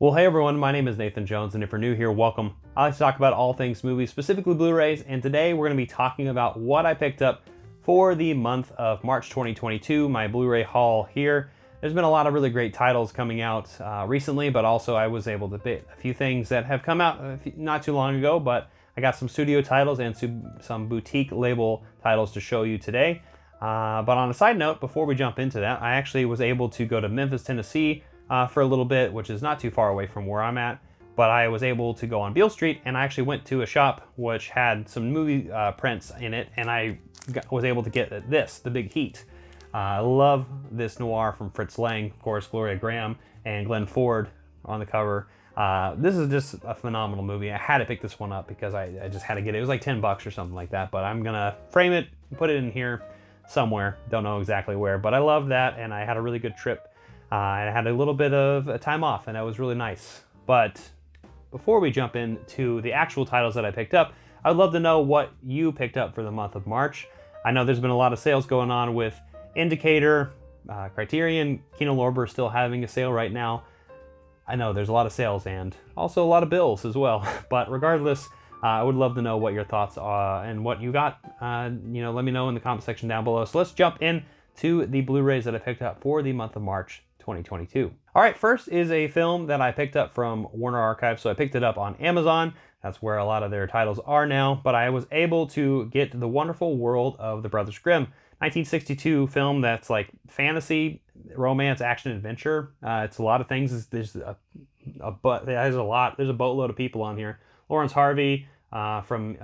Well, hey everyone, my name is Nathan Jones, and if you're new here, welcome. I like to talk about all things movies, specifically Blu-rays, and today we're going to be talking about what I picked up for the month of March 2022, my Blu-ray haul here. There's been a lot of really great titles coming out recently, but also I was able to pick a few things that have come out not too long ago, but I got some studio titles and some boutique label titles to show you today. But on a side note, before we jump into that, I actually was able to go to Memphis, Tennessee for a little bit, which is not too far away from where I'm at, but I was able to go on Beale Street, and I actually went to a shop which had some movie prints in it, and I was able to get this, The Big Heat. I love this noir from Fritz Lang, of course, Gloria Graham and Glenn Ford on the cover. This is just a phenomenal movie. I had to pick this one up because I just had to get it. It was like 10 bucks or something like that, but I'm gonna frame it and put it in here somewhere. Don't know exactly where, but I love that, and I had a really good trip. I had a little bit of a time off, and that was really nice. But before we jump into the actual titles that I picked up, I would love to know what you picked up for the month of March. I know there's been a lot of sales going on with Indicator, Criterion, Kino Lorber still having a sale right now. I know there's a lot of sales and also a lot of bills as well. But regardless, I would love to know what your thoughts are and what you got. Let me know in the comment section down below. So let's jump in to the Blu-rays that I picked up for the month of March 2022. All right, first is a film that I picked up from Warner Archive. So I picked it up on Amazon. That's where a lot of their titles are now. But I was able to get The Wonderful World of the Brothers Grimm, 1962 film that's like fantasy, romance, action, adventure. It's a lot of things. There's a boatload of people on here. Lawrence Harvey from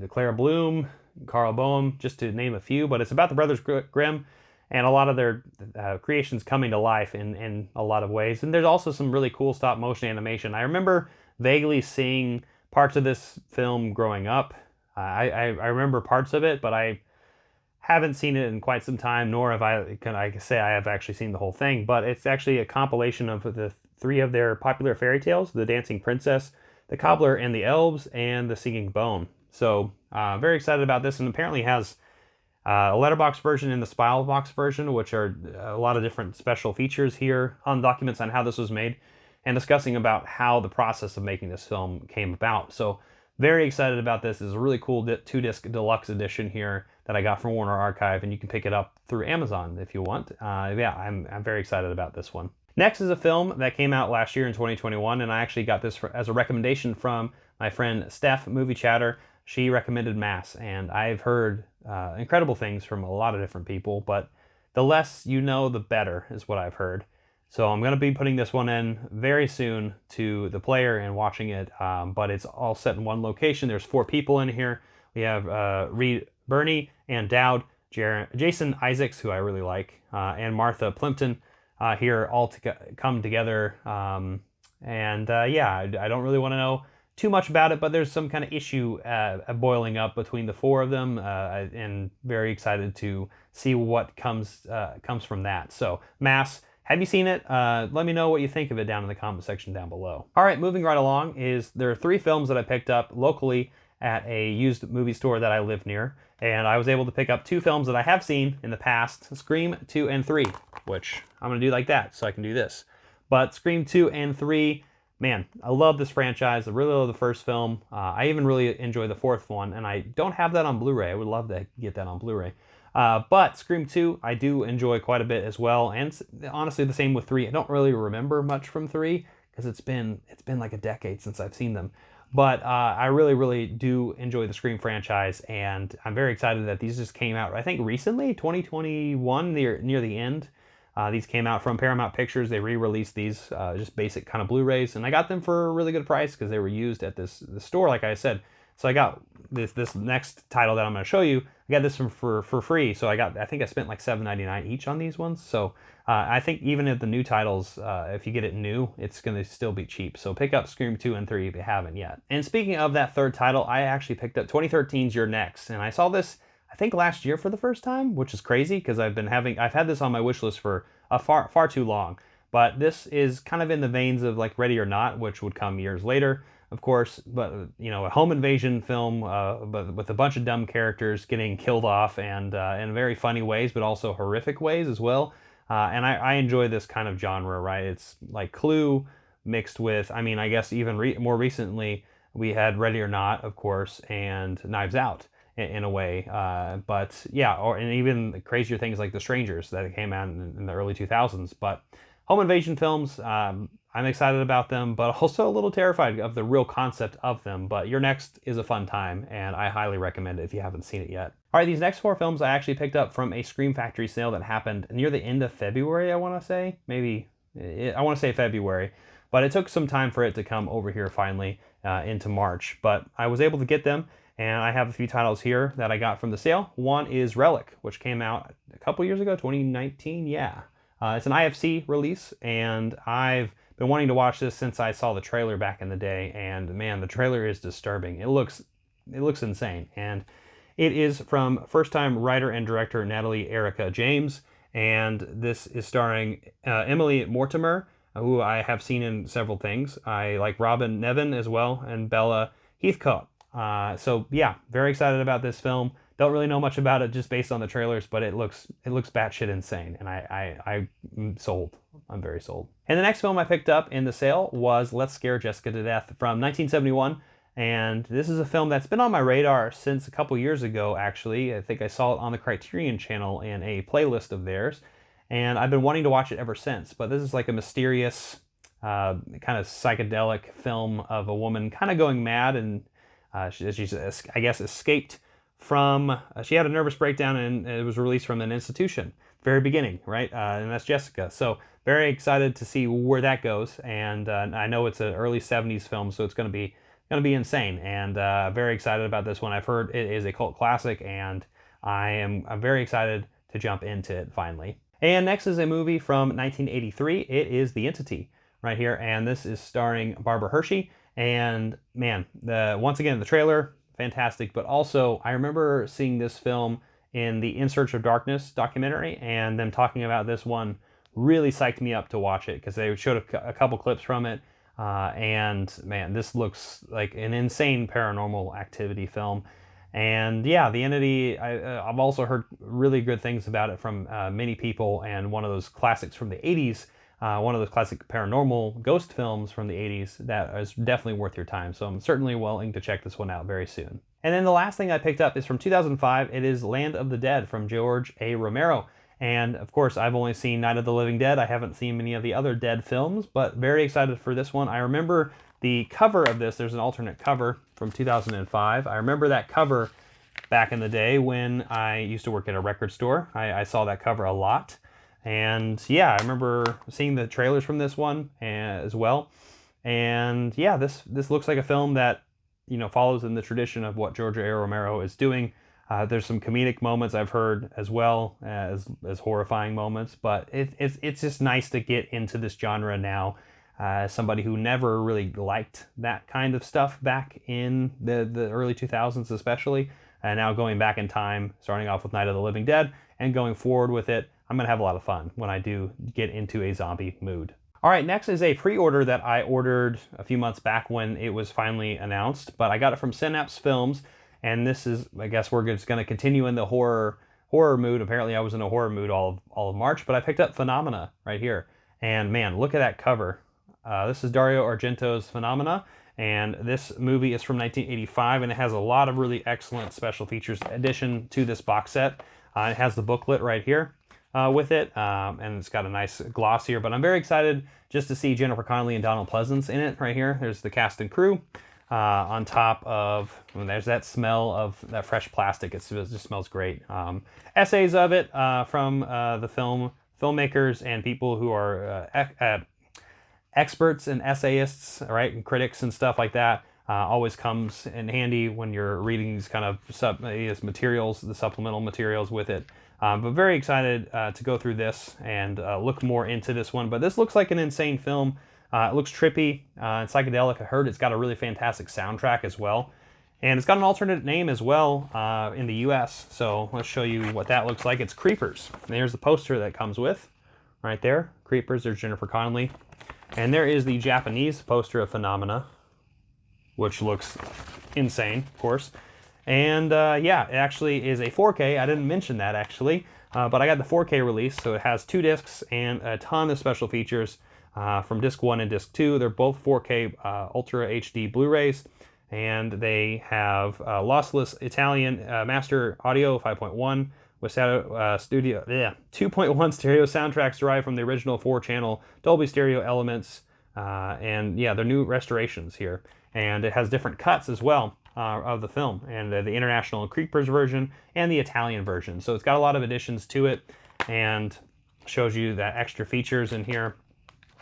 Clara Bloom, Carl Boehm, just to name a few. But it's about the Brothers Grimm and a lot of their creations coming to life in a lot of ways. And there's also some really cool stop motion animation. I remember vaguely seeing parts of this film growing up. I remember parts of it, but I haven't seen it in quite some time, nor have I say I have actually seen the whole thing. But it's actually a compilation of the three of their popular fairy tales: The Dancing Princess, The Cobbler and the Elves, and The Singing Bone. So very excited about this, and apparently has a Letterboxd version and the Spilebox version, which are a lot of different special features here on documents on how this was made and discussing about how the process of making this film came about. So very excited about this. This is a really cool 2-disc deluxe edition here that I got from Warner Archive, and you can pick it up through Amazon if you want. I'm very excited about this one. Next is a film that came out last year in 2021, and I actually got this as a recommendation from my friend Steph, Movie Chatter. She recommended Mass, and I've heard incredible things from a lot of different people, but the less you know, the better is what I've heard. So I'm going to be putting this one in very soon to the player and watching it, but it's all set in one location. There's 4 people in here. We have Reed Birney and Dowd, Jason Isaacs, who I really like, and Martha Plimpton here all come together. I don't really want to know too much about it, but there's some kind of issue boiling up between the 4 of them, and very excited to see what comes from that. So, Mass, have you seen it? Let me know what you think of it down in the comment section down below. All right, moving right along there are 3 films that I picked up locally at a used movie store that I live near, and I was able to pick up 2 films that I have seen in the past, Scream 2 and 3, which I'm going to do like that so I can do this. But Scream 2 and 3, man, I love this franchise. I really love the first film. I even really enjoy the 4th one, and I don't have that on Blu-ray. I would love to get that on Blu-ray. But Scream 2, I do enjoy quite a bit as well, and honestly, the same with 3. I don't really remember much from 3 because it's been like a decade since I've seen them. But I really, really do enjoy the Scream franchise, and I'm very excited that these just came out, I think, recently, 2021, near the end. These came out from Paramount Pictures. They re-released these just basic kind of Blu-rays, and I got them for a really good price because they were used at the store, like I said. So I got this next title that I'm going to show you. I got this for free. So I think I spent like $7.99 each on these ones. So I think even at the new titles, if you get it new, it's going to still be cheap. So pick up Scream 2 and 3 if you haven't yet. And speaking of that 3rd title, I actually picked up 2013's You're Next, and I saw this I think last year for the first time, which is crazy because I've had this on my wish list for far too long. But this is kind of in the veins of like Ready or Not, which would come years later. of course, but a home invasion film, but with a bunch of dumb characters getting killed off, and in very funny ways, but also horrific ways as well. And I enjoy this kind of genre, right? It's like Clue, mixed with, I mean, I guess even more recently, we had Ready or Not, of course, and Knives Out in a way. But yeah, and even crazier things like The Strangers that came out in the early 2000s. But home invasion films, I'm excited about them, but also a little terrified of the real concept of them. But Your Next is a fun time, and I highly recommend it if you haven't seen it yet. All right, these next 4 films I actually picked up from a Scream Factory sale that happened near the end of February, I want to say. Maybe, I want to say February. But it took some time for it to come over here finally into March. But I was able to get them, and I have a few titles here that I got from the sale. One is Relic, which came out a couple years ago, 2019, yeah. It's an IFC release, and I've been wanting to watch this since I saw the trailer back in the day, and man, the trailer is disturbing. It looks insane, and it is from first-time writer and director Natalie Erica James, and this is starring Emily Mortimer, who I have seen in several things. I like Robin Nevin as well, and Bella Heathcote. So yeah, very excited about this film. Don't really know much about it just based on the trailers, but it looks batshit insane, and I'm sold. I'm very sold. And the next film I picked up in the sale was Let's Scare Jessica to Death from 1971, and this is a film that's been on my radar since a couple years ago, actually. I think I saw it on the Criterion channel in a playlist of theirs, and I've been wanting to watch it ever since. But this is like a mysterious, kind of psychedelic film of a woman kind of going mad, and she's, I guess, escaped from, she had a nervous breakdown and it was released from an institution. Very beginning, right? And that's Jessica. So very excited to see where that goes. And I know it's an early 70s film, so it's going to be insane. And very excited about this one. I've heard it is a cult classic, and I'm very excited to jump into it finally. And next is a movie from 1983. It is The Entity right here, and this is starring Barbara Hershey. And man, once again, the trailer, fantastic. But also, I remember seeing this film in the In Search of Darkness documentary, and them talking about this one really psyched me up to watch it, because they showed a couple clips from it. And man, this looks like an insane paranormal activity film. And yeah, The Entity, I've also heard really good things about it from many people, and one of those classics from the 80s, one of those classic paranormal ghost films from the 80s that is definitely worth your time. So I'm certainly willing to check this one out very soon. And then the last thing I picked up is from 2005. It is Land of the Dead from George A. Romero. And of course, I've only seen Night of the Living Dead. I haven't seen many of the other Dead films, but very excited for this one. I remember the cover of this. There's an alternate cover from 2005. I remember that cover back in the day when I used to work at a record store. I saw that cover a lot. And yeah, I remember seeing the trailers from this one as well. And yeah, this looks like a film that, you know, follows in the tradition of what George A. Romero is doing. There's some comedic moments I've heard as well as horrifying moments, but it's just nice to get into this genre now. As somebody who never really liked that kind of stuff back in the early 2000s especially, and now going back in time, starting off with Night of the Living Dead and going forward with it, I'm going to have a lot of fun when I do get into a zombie mood. All right, next is a pre-order that I ordered a few months back when it was finally announced, but I got it from Synapse Films, and this is, I guess we're just going to continue in the horror mood. Apparently I was in a horror mood all of March, but I picked up Phenomena right here. And man, look at that cover. This is Dario Argento's Phenomena, and this movie is from 1985, and it has a lot of really excellent special features addition to this box set. It has the booklet right here with it, and it's got a nice gloss here, but I'm very excited just to see Jennifer Connelly and Donald Pleasance in it right here. There's the cast and crew on top of, there's that smell of that fresh plastic. It just smells great. Essays of it from the filmmakers and people who are experts and essayists, right, and critics and stuff like that. Always comes in handy when you're reading these kind of materials, the supplemental materials with it. But very excited to go through this and look more into this one. But this looks like an insane film. It looks trippy and psychedelic. I heard it's got a really fantastic soundtrack as well. And it's got an alternate name as well in the US. So let's show you what that looks like. It's Creepers. And there's the poster that comes with right there. Creepers, there's Jennifer Connelly. And there is the Japanese poster of Phenomena, which looks insane, of course. And yeah, it actually is a 4K. I didn't mention that actually, but I got the 4K release, so it has 2 discs and a ton of special features. from disc 1 and disc 2. They're both 4K Ultra HD Blu-rays, and they have lossless Italian master audio 5.1 with 2.1 stereo soundtracks derived from the original 4-channel Dolby Stereo elements, and yeah, they're new restorations here. And it has different cuts as well of the film, and the international Creepers version and the Italian version. So it's got a lot of additions to it, and shows you that extra features in here.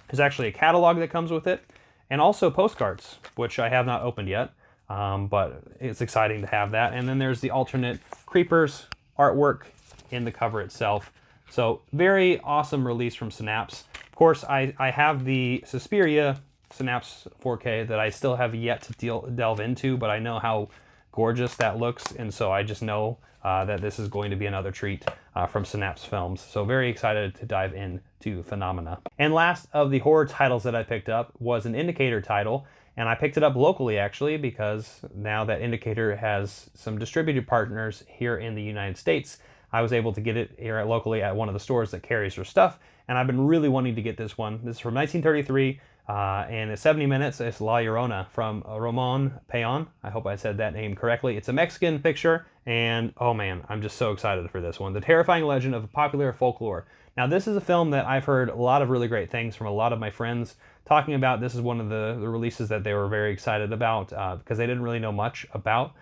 There's actually a catalog that comes with it, and also postcards, which I have not opened yet, but it's exciting to have that. And then there's the alternate Creepers artwork in the cover itself. So very awesome release from Synapse. Of course, I have the Suspiria Synapse 4K that I still have yet to delve into, but I know how gorgeous that looks, and so I just know that this is going to be another treat from Synapse Films. So very excited to dive into Phenomena. And last of the horror titles that I picked up was an Indicator title, and I picked it up locally actually, because now that Indicator has some distributed partners here in the United States, I was able to get it here locally at one of the stores that carries their stuff, and I've been really wanting to get this one. This is from 1933, and it's 70 minutes. It's La Llorona from Ramon Peon. I hope I said that name correctly. It's a Mexican picture, and oh man, I'm just so excited for this one. The terrifying legend of popular folklore. Now, this is a film that I've heard a lot of really great things from a lot of my friends talking about. This is one of the releases that they were very excited about because they didn't really know much about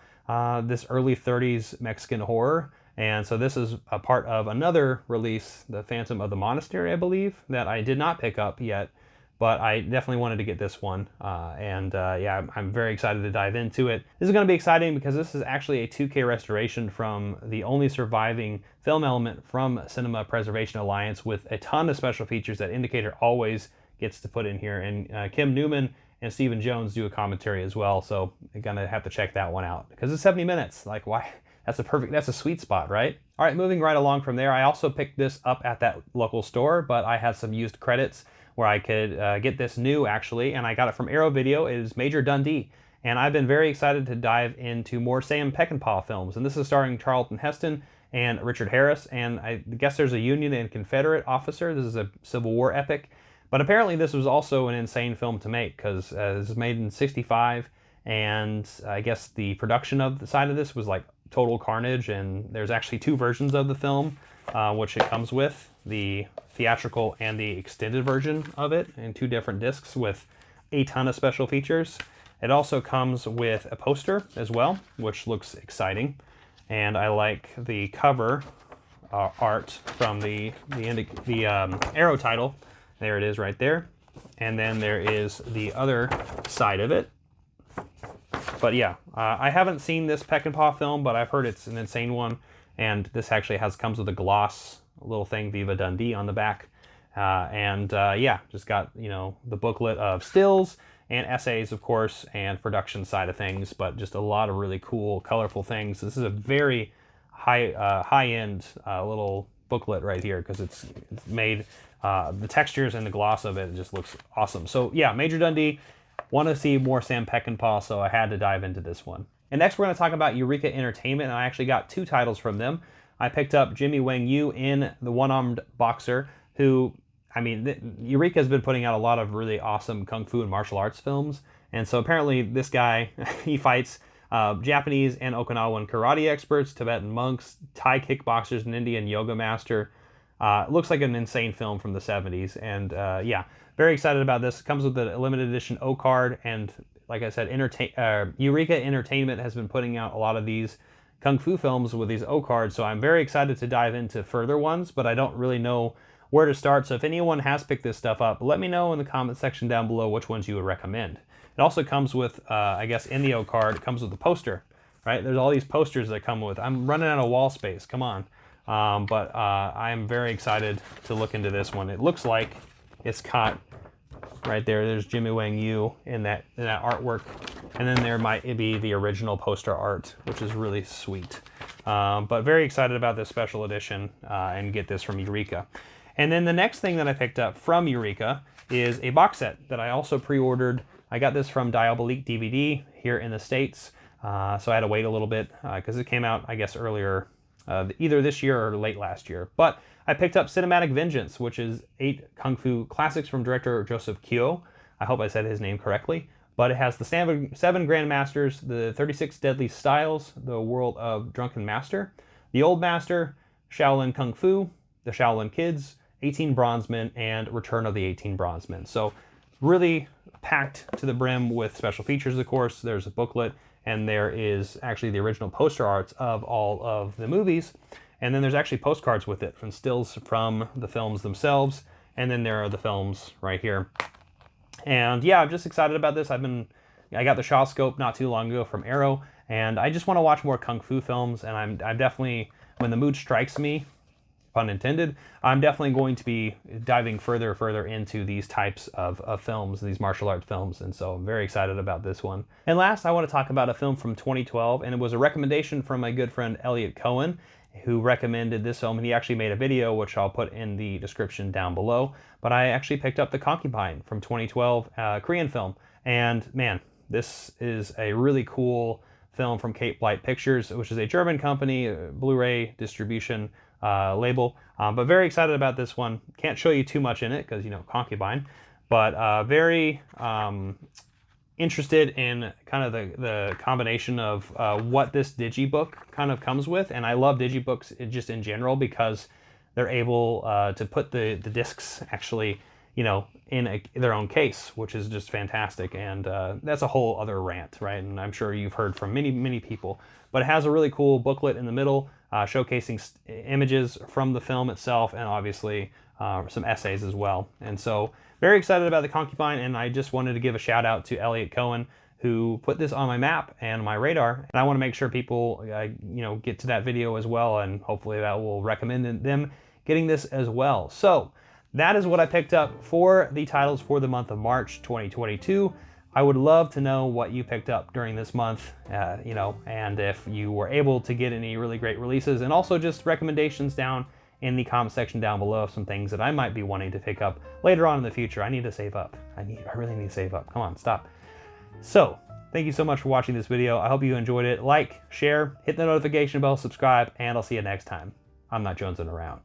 this early 30s Mexican horror. And so this is a part of another release, The Phantom of the Monastery, I believe, that I did not pick up yet, but I definitely wanted to get this one. Yeah, I'm very excited to dive into it. This is going to be exciting because this is actually a 2K restoration from the only surviving film element from Cinema Preservation Alliance, with a ton of special features that Indicator always gets to put in here. And Kim Newman and Stephen Jones do a commentary as well, so you're going to have to check that one out because it's 70 minutes. Like, why? That's a sweet spot, right? All right, moving right along from there, I also picked this up at that local store, but I had some used credits where I could get this new, actually, and I got it from Arrow Video. It is Major Dundee, and I've been very excited to dive into more Sam Peckinpah films, and this is starring Charlton Heston and Richard Harris, and I guess there's a Union and Confederate officer. This is a Civil War epic, but apparently this was also an insane film to make, because this was made in '65, and I guess the production of the side of this was like total carnage, and there's actually 2 versions of the film, which it comes with, the theatrical and the extended version of it, in 2 different discs with a ton of special features. It also comes with a poster as well, which looks exciting, and I like the cover art from the Arrow title. There it is right there, and then there is the other side of it. But yeah, I haven't seen this Peckinpah film, but I've heard it's an insane one. And this actually comes with a gloss, a little thing, Viva Dundee, on the back. Yeah, just got, the booklet of stills and essays, of course, and production side of things, but just a lot of really cool, colorful things. This is a very high-end little booklet right here, because it's made, the textures and the gloss of it just looks awesome. So yeah, Major Dundee. Want to see more Sam Peckinpah, so I had to dive into this one. And next we're going to talk about Eureka Entertainment, and I actually got 2 titles from them. I picked up Jimmy Wang Yu in The One-Armed Boxer, who, Eureka has been putting out a lot of really awesome kung fu and martial arts films, and so apparently this guy, he fights Japanese and Okinawan karate experts, Tibetan monks, Thai kickboxers, and Indian yoga master. Looks like an insane film from the 70s, and yeah, very excited about this. It comes with the limited edition O card, and like I said, Eureka Entertainment has been putting out a lot of these kung fu films with these O cards, so I'm very excited to dive into further ones, but I don't really know where to start. So if anyone has picked this stuff up, let me know in the comment section down below which ones you would recommend. It also comes with, I guess in the O card, it comes with a poster, right? There's all these posters that come with. I'm running out of wall space, come on. But I'm very excited to look into this one. It looks like it's got right there's Jimmy Wang Yu in that artwork, and then there might be the original poster art, which is really sweet. But very excited about this special edition and get this from Eureka. And then the next thing that I picked up from Eureka is a box set that I also pre-ordered. I got this from Diabolique DVD here in the States, so I had to wait a little bit because it came out, I guess, earlier either this year or late last year. But I picked up Cinematic Vengeance, which is 8 kung fu classics from director Joseph Kyo. I hope I said his name correctly. But it has the 7 Grandmasters, the 36 Deadly Styles, the World of Drunken Master, the Old Master, Shaolin Kung Fu, the Shaolin Kids, 18 Bronzemen, and Return of the 18 Bronzemen. So really packed to the brim with special features, of course. There's a booklet, and there is actually the original poster arts of all of the movies. And then there's actually postcards with it, from stills from the films themselves. And then there are the films right here. And yeah, I'm just excited about this. I got the Shaw scope not too long ago from Arrow, and I just want to watch more kung fu films. And I'm definitely, when the mood strikes me, pun intended, I'm definitely going to be diving further into these types of films, these martial arts films, and so I'm very excited about this one. And last, I want to talk about a film from 2012, and it was a recommendation from my good friend Elliot Coen, who recommended this film, and he actually made a video, which I'll put in the description down below. But I actually picked up The Concubine from 2012, Korean film, and man, this is a really cool film from Cape Light Pictures, which is a German company, Blu-ray distribution label. But very excited about this one. Can't show you too much in it because, you know, Concubine, but very interested in kind of the combination of what this digibook kind of comes with. And I love digibooks just in general because they're able to put the discs actually, you know, in their own case, which is just fantastic. And that's a whole other rant, right? And I'm sure you've heard from many people. But it has a really cool booklet in the middle, showcasing images from the film itself, and obviously some essays as well. And so very excited about The Concubine, and I just wanted to give a shout out to Elliot Coen, who put this on my map and my radar. And I want to make sure people you know, get to that video as well, and hopefully that will recommend them getting this as well. So that is what I picked up for the titles for the month of March 2022. I would love to know what you picked up during this month, you know, and if you were able to get any really great releases, and also just recommendations down in the comment section down below of some things that I might be wanting to pick up later on in the future. I need to save up. I really need to save up. Come on, stop. So thank you so much for watching this video. I hope you enjoyed it. Like, share, hit the notification bell, subscribe, and I'll see you next time. I'm not jonesing around.